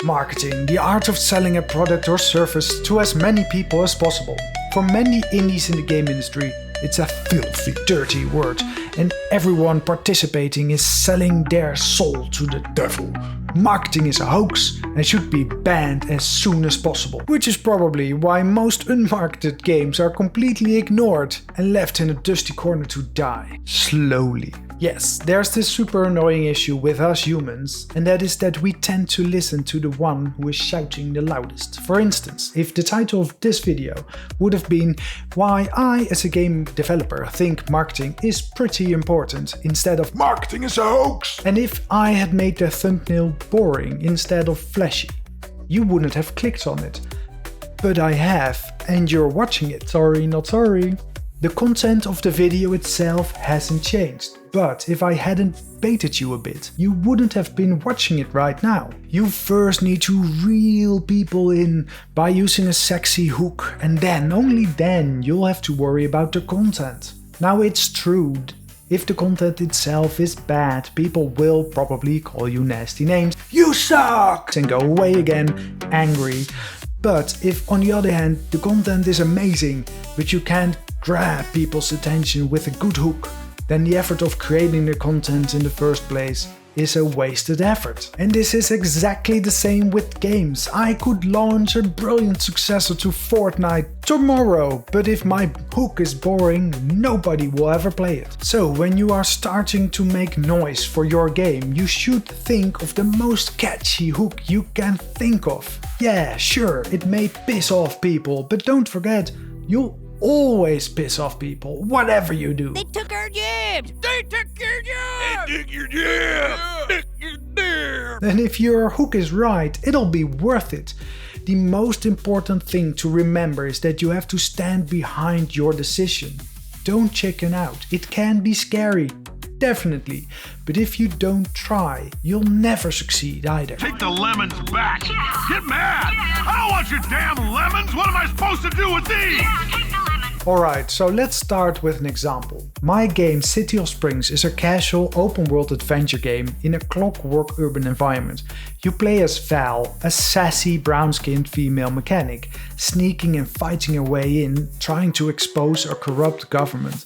Marketing, the art of selling a product or service to as many people as possible. For many indies in the game industry, it's a filthy, dirty word, and everyone participating is selling their soul to the devil. Marketing is a hoax and should be banned as soon as possible, which is probably why most unmarketed games are completely ignored and left in a dusty corner to die, slowly. Yes, there's this super annoying issue with us humans, and that is that we tend to listen to the one who is shouting the loudest. For instance, if the title of this video would have been "Why I as a game developer think marketing is pretty important" instead of "Marketing is a hoax," and if I had made the thumbnail boring instead of flashy, you wouldn't have clicked on it. But I have, and you're watching it. Sorry, not sorry. The content of the video itself hasn't changed, but if I hadn't baited you a bit, you wouldn't have been watching it right now. You first need to reel people in by using a sexy hook, and then, only then, you'll have to worry about the content. Now it's true, if the content itself is bad, people will probably call you nasty names. You suck! And go away again, angry. But if on the other hand the content is amazing, but you can't grab people's attention with a good hook, then the effort of creating the content in the first place is a wasted effort. And this is exactly the same with games. I could launch a brilliant successor to Fortnite tomorrow, but if my hook is boring, nobody will ever play it. So when you are starting to make noise for your game, you should think of the most catchy hook you can think of. Yeah, sure, it may piss off people, but don't forget, you'll always piss off people, whatever you do. They took our jobs! They took your jobs! They took your jab! Took your jab! And if your hook is right, it'll be worth it. The most important thing to remember is that you have to stand behind your decision. Don't chicken out. It can be scary, definitely, but if you don't try, you'll never succeed either. Take the lemons back! Get mad! I don't want your damn lemons! What am I supposed to do with these? Alright, so let's start with an example. My game City of Springs is a casual open-world adventure game in a clockwork urban environment. You play as Val, a sassy brown-skinned female mechanic, sneaking and fighting her way in, trying to expose a corrupt government.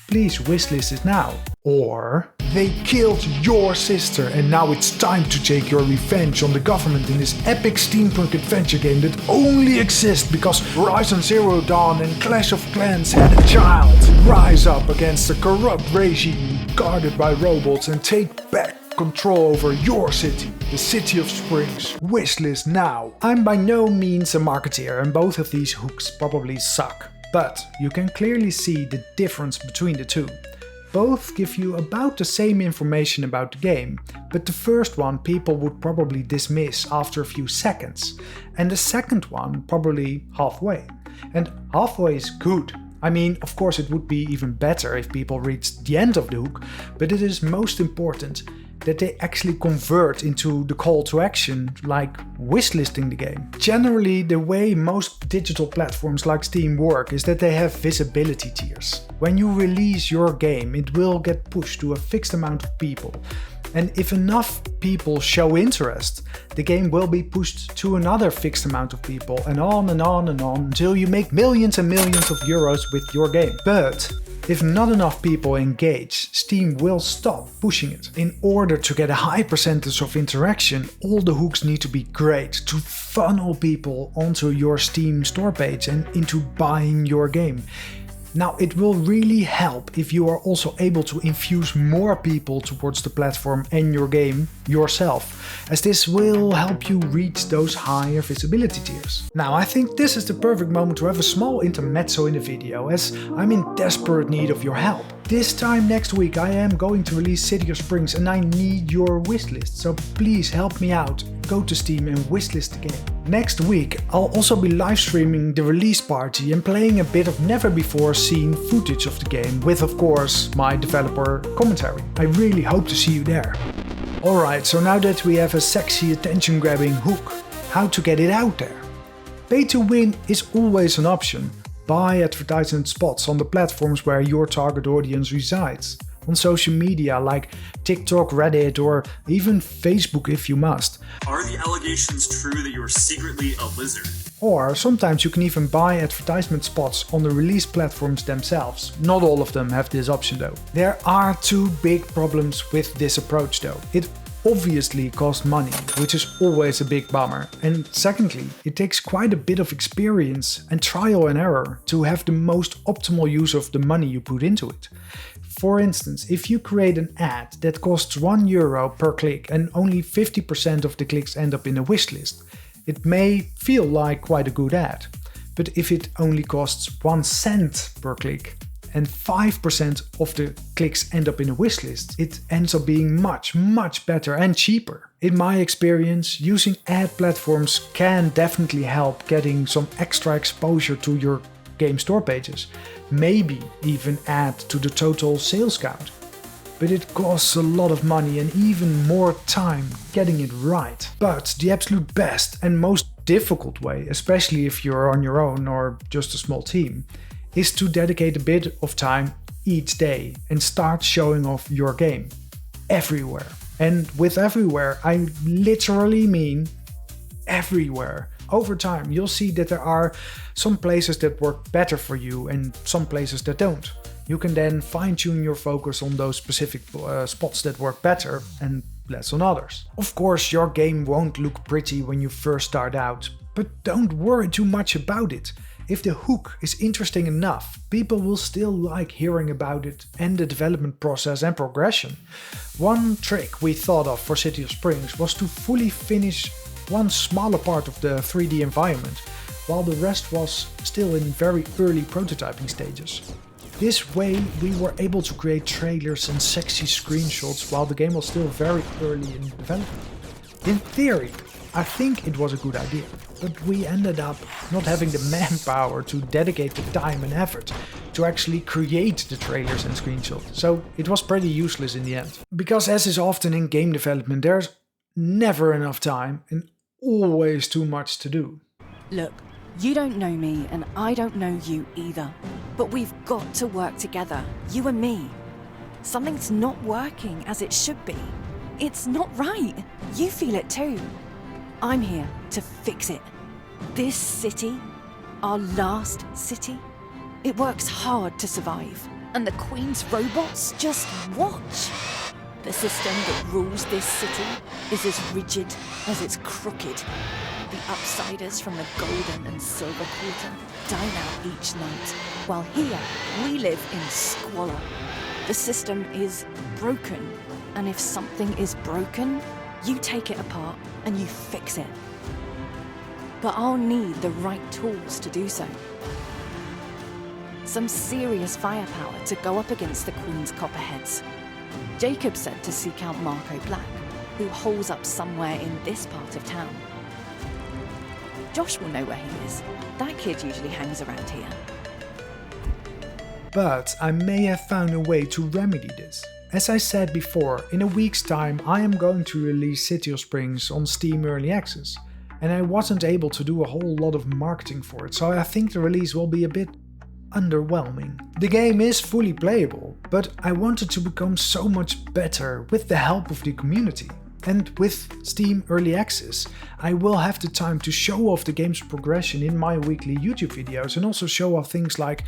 Please wishlist it now. Or, they killed your sister and now it's time to take your revenge on the government in this epic steampunk adventure game that only exists because Horizon Zero Dawn and Clash of Clans had a child. Rise up against a corrupt regime guarded by robots and take back control over your city, the City of Springs. Wishlist now. I'm by no means a marketeer and both of these hooks probably suck. But you can clearly see the difference between the two. Both give you about the same information about the game, but the first one people would probably dismiss after a few seconds, and the second one probably halfway. And halfway is good. I mean, of course it would be even better if people reached the end of the hook, but it is most important that they actually convert into the call to action, like wishlisting the game. Generally, the way most digital platforms like Steam work is that they have visibility tiers. When you release your game, it will get pushed to a fixed amount of people. And if enough people show interest, the game will be pushed to another fixed amount of people, and on and on and on until you make millions and millions of euros with your game. But if not enough people engage, Steam will stop pushing it. In order to get a high percentage of interaction, all the hooks need to be great to funnel people onto your Steam store page and into buying your game. Now, it will really help if you are also able to infuse more people towards the platform and your game yourself, as this will help you reach those higher visibility tiers. Now, I think this is the perfect moment to have a small intermezzo in the video, as I'm in desperate need of your help. This time next week I am going to release City of Springs and I need your wishlist, so please help me out. Go to Steam and wishlist the game. Next week I'll also be live streaming the release party and playing a bit of never before seen footage of the game with, of course, my developer commentary. I really hope to see you there. Alright, so now that we have a sexy attention grabbing hook, how to get it out there? Pay to win is always an option. Buy advertisement spots on the platforms where your target audience resides. on social media like TikTok, Reddit, or even Facebook if you must. Are the allegations true that you are secretly a lizard? Or sometimes you can even buy advertisement spots on the release platforms themselves. Not all of them have this option though. There are two big problems with this approach though. It obviously costs money, which is always a big bummer. And secondly, it takes quite a bit of experience and trial and error to have the most optimal use of the money you put into it. For instance, if you create an ad that costs €1 per click and only 50% of the clicks end up in a wishlist, it may feel like quite a good ad. But if it only costs 1 cent per click and 5% of the clicks end up in a wishlist, it ends up being much better and cheaper. In my experience, using ad platforms can definitely help getting some extra exposure to your game store pages, maybe even add to the total sales count. But it costs a lot of money and even more time getting it right. But the absolute best and most difficult way, especially if you're on your own or just a small team, is to dedicate a bit of time each day and start showing off your game everywhere. And with everywhere, I literally mean everywhere. Over time, you'll see that there are some places that work better for you and some places that don't. You can then fine-tune your focus on those specific spots that work better and less on others. Of course, your game won't look pretty when you first start out, but don't worry too much about it. If the hook is interesting enough, people will still like hearing about it and the development process and progression. One trick we thought of for City of Springs was to fully finish one smaller part of the 3D environment, while the rest was still in very early prototyping stages. This way we were able to create trailers and sexy screenshots while the game was still very early in development. In theory, I think it was a good idea, but we ended up not having the manpower to dedicate the time and effort to actually create the trailers and screenshots, so it was pretty useless in the end. Because as is often in game development, there's never enough time and always too much to do. Look, you don't know me and I don't know you either, but we've got to work together, you and me. Something's not working as it should be. It's not right. You feel it too. I'm here to fix it. This city, our last city, it works hard to survive. And the Queen's robots just watch. The system that rules this city is as rigid as it's crooked. The upsiders from the Golden and Silver Quarter dine out each night, while here we live in squalor. The system is broken, and if something is broken, you take it apart and you fix it. But I'll need the right tools to do so. Some serious firepower to go up against the Queen's copperheads. Jacob said to seek out Marco Black, who holes up somewhere in this part of town. Josh will know where he is. That kid usually hangs around here. But I may have found a way to remedy this. As I said before, in a week's time I am going to release City of Springs on Steam Early Access, and I wasn't able to do a whole lot of marketing for it, so I think the release will be a bit underwhelming. The game is fully playable, but I wanted to become so much better with the help of the community. And with Steam Early Access, I will have the time to show off the game's progression in my weekly YouTube videos and also show off things like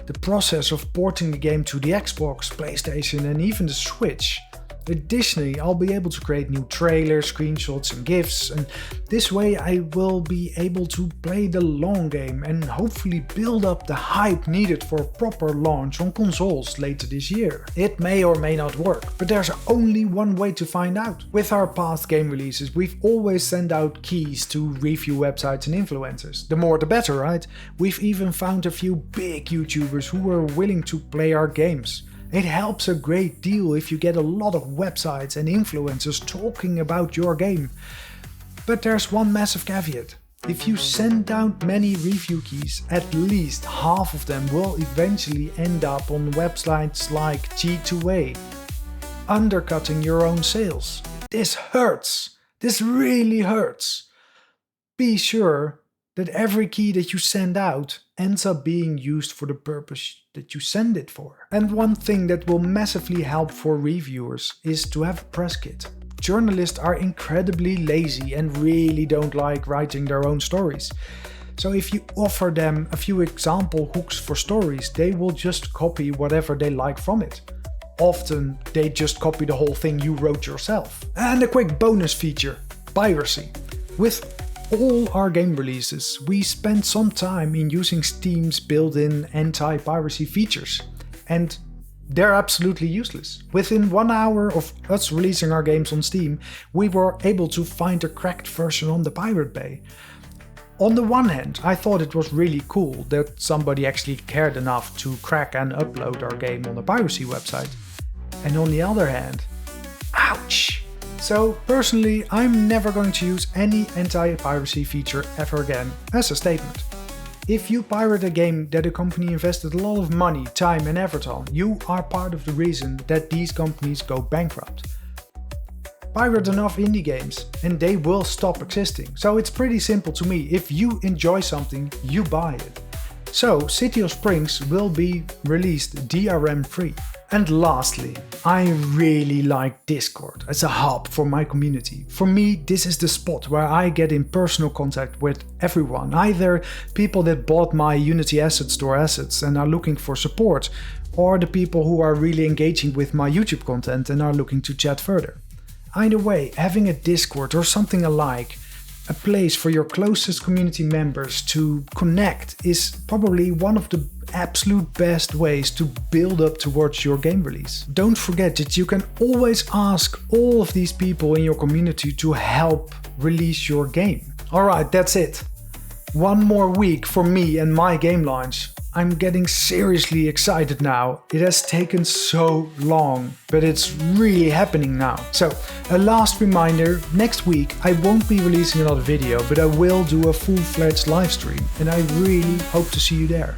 the process of porting the game to the Xbox, PlayStation and even the Switch. Additionally, I'll be able to create new trailers, screenshots and GIFs, and this way I will be able to play the long game and hopefully build up the hype needed for a proper launch on consoles later this year. It may or may not work, but there's only one way to find out. With our past game releases, we've always sent out keys to review websites and influencers. The more the better, right? We've even found a few big YouTubers who were willing to play our games. It helps a great deal if you get a lot of websites and influencers talking about your game. But there's one massive caveat. If you send out many review keys, at least half of them will eventually end up on websites like G2A, undercutting your own sales. This hurts. This really hurts. Be sure that every key that you send out ends up being used for the purpose that you send it for. And one thing that will massively help for reviewers is to have a press kit. Journalists are incredibly lazy and really don't like writing their own stories. So if you offer them a few example hooks for stories, they will just copy whatever they like from it. Often they just copy the whole thing you wrote yourself. And a quick bonus feature, Piracy. With all our game releases, we spent some time in using Steam's built-in anti-piracy features. And they're absolutely useless. Within 1 hour of us releasing our games on Steam, we were able to find a cracked version on the Pirate Bay. On the one hand, I thought it was really cool that somebody actually cared enough to crack and upload our game on the Piracy website. And on the other hand, ouch! So personally, I'm never going to use any anti-piracy feature ever again as a statement. If you pirate a game that a company invested a lot of money, time and effort on, you are part of the reason that these companies go bankrupt. Pirate enough indie games and they will stop existing. So it's pretty simple to me. If you enjoy something, you buy it. So City of Springs will be released DRM free. And lastly, I really like Discord as a hub for my community. For me, this is the spot where I get in personal contact with everyone. Either people that bought my Unity Asset Store assets and are looking for support, or the people who are really engaging with my YouTube content and are looking to chat further. Either way, having a Discord or something alike, a place for your closest community members to connect, is probably one of the absolute best ways to build up towards your game release. Don't forget that you can always ask all of these people in your community to help release your game. Alright, that's it. One more week for me and my game launch. I'm getting seriously excited now. It has taken so long, but it's really happening now. So, a last reminder, next week I won't be releasing another video, but I will do a full-fledged live stream, and I really hope to see you there.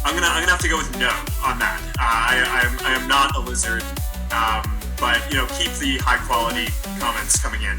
I'm gonna have to go with no on that. I am not a lizard, but keep the high quality comments coming in.